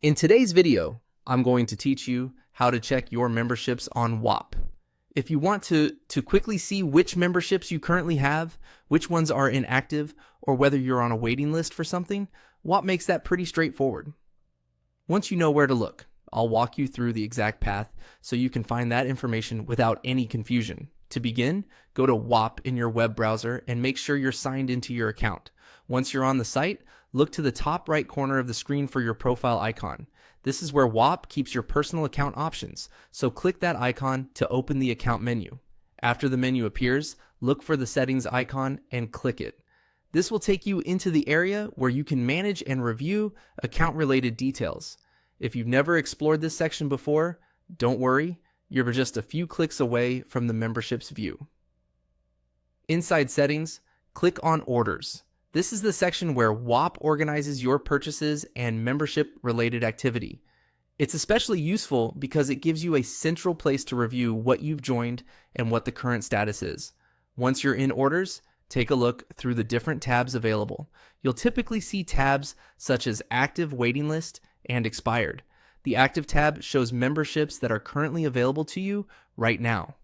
In today's video, I'm going to teach you how to check your memberships on Whop. If you want to quickly see which memberships you currently have, which ones are inactive, or whether you're on a waiting list for something, Whop makes that pretty straightforward. Once you know where to look, I'll walk you through the exact path so you can find that information without any confusion. To begin, go to Whop in your web browser and make sure you're signed into your account. Once you're on the site, look to the top right corner of the screen for your profile icon. This is where Whop keeps your personal account options, so click that icon to open the account menu. After the menu appears, look for the settings icon and click it. This will take you into the area where you can manage and review account-related details. If you've never explored this section before, don't worry, you're just a few clicks away from the memberships view. Inside settings, click on Orders. This is the section where Whop organizes your purchases and membership-related activity. It's especially useful because it gives you a central place to review what you've joined and what the current status is. Once you're in Orders, take a look through the different tabs available. You'll typically see tabs such as Active Waiting List and Expired. The Active tab shows memberships that are currently available to you right now.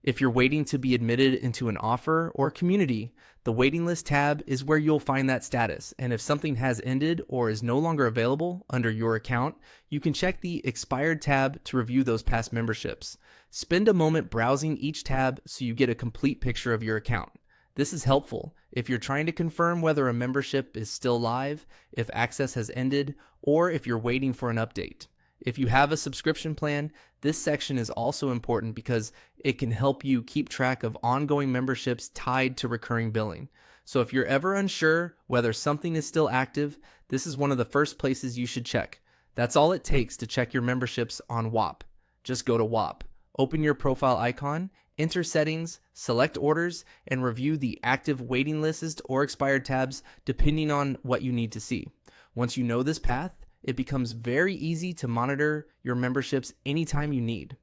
If you're waiting to be admitted into an offer or community, the Waiting List tab is where you'll find that status, and if something has ended or is no longer available under your account, you can check the Expired tab to review those past memberships. Spend a moment browsing each tab so you get a complete picture of your account. This is helpful if you're trying to confirm whether a membership is still live, if access has ended, or if you're waiting for an update. If you have a subscription plan, this section is also important because it can help you keep track of ongoing memberships tied to recurring billing. So if you're ever unsure whether something is still active, this is one of the first places you should check. That's all it takes to check your memberships on Whop. Just go to Whop, open your profile icon, enter settings, select orders, and review the active waiting list or expired tabs depending on what you need to see. Once you know this path, it becomes very easy to monitor your memberships anytime you need.